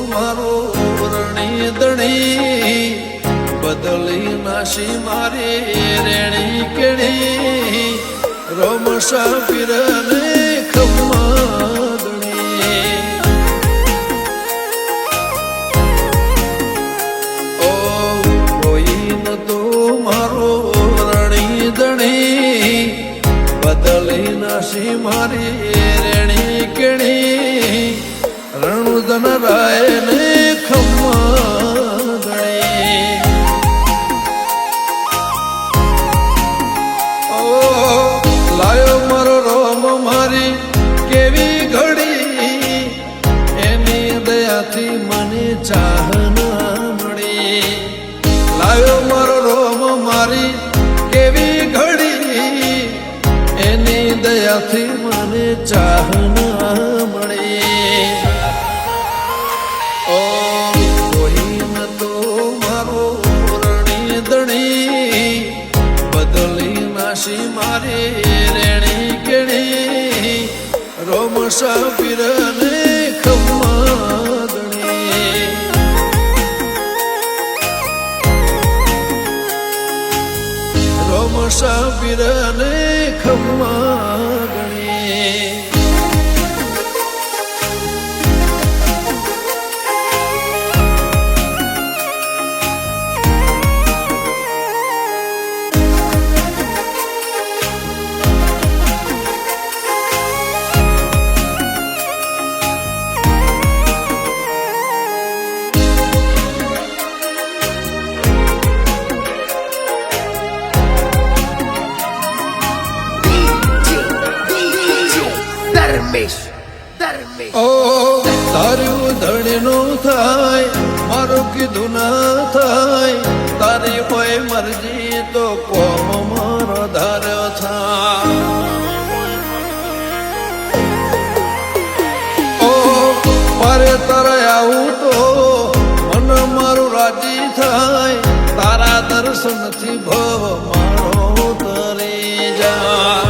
મારો રણી દણી બદલી નાશી મારી રેણી કેણી રોમશા પીરને ખમ્મા દણી ઓ કોઈ ન તો મારો રણી દણી બદલી નાશી મારી રેણી કેણી રણુદન રાય ને ખમ્મા દણી ઓ લાયો મારો રોમ મારી કેવી ઘડી એની દયાથી મને ચાહના મળી લાયો મારો રોમ મારી કેવી ઘડી એની દયાથી મને ચાહના મળી ઓ કોઈ ન તો મારો રણી દણી બદલી નાશી મારી રેણી કેણી રોમશા પીરને ખમ્મા દણી રોમશા પીરને ખમ્મા દણી ઓ તારું ધણીનું થાય મારું કીધું ના થાય તારી હોય મરજી તો કોમ મારો ધાર્યો થાય ઓ મારે તારે આવું તો મન મારું રાજી થાય તારા દર્શનથી ભવ મારો તરી જા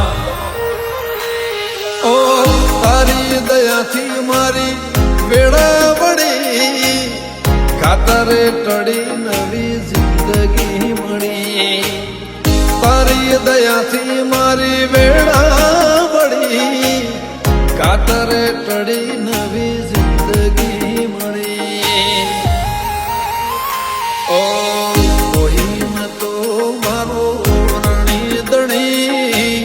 ઓ તારી દયાથી મારી વેળા વળી ખાતરે ટળી નવી જિંદગી મળી તારી દયાથી મારી વેળા વળી ખાતરે ટળી નવી જિંદગી મળી ઓ કોઈ ન તો મારો રણી દણી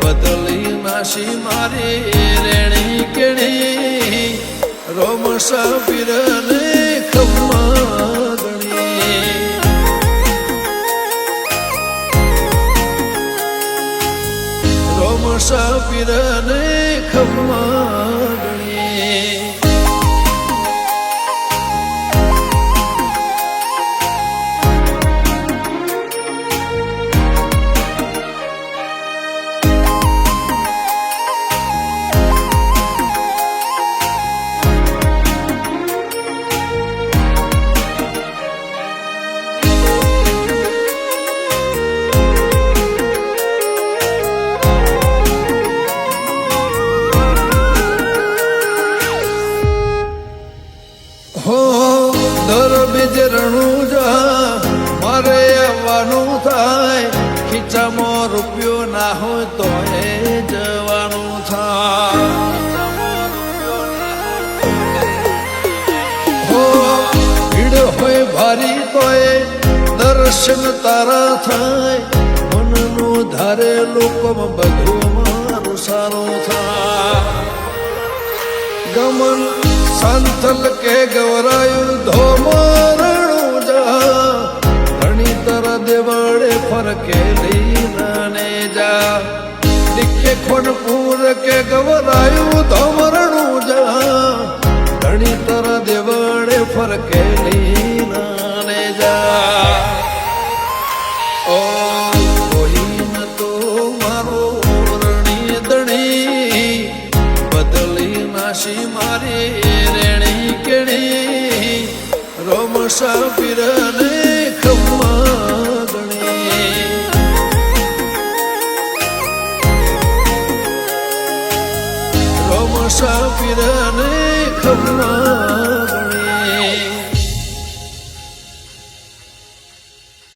બદલી નાશી મારી રેણી કેણી રોમશા પીરને ખમ્મા દણી રોમશા પીરને ખમ્મા દણી હો દર બીજ રણુજા મારે આવવાનું થાય ખીચામાં રૂપિયો ના હોય તો એ જવાનું થાય હો ભીડ હોય ભારી તો એ દર્શન તારા થાય મનનું ધારે લોકોમાં બધું મારું સારું થાય ગમન સંથલ કે ગવરાયું ધોમરણું જા ઘણી તર દેવળે ફરકે લીનાને જા દીખે ખોનપુર કે ગવરાયું ધોમરણું જા ઘણી તર દેવળે ફરકે લીનાને જા ઓ કોઈ ન તો મારો રણી દણી બદલી નાશી મારી રોમશા પીરને ખમ્મા દણી રોમશા પીરને ખમ્મા દણી ગણે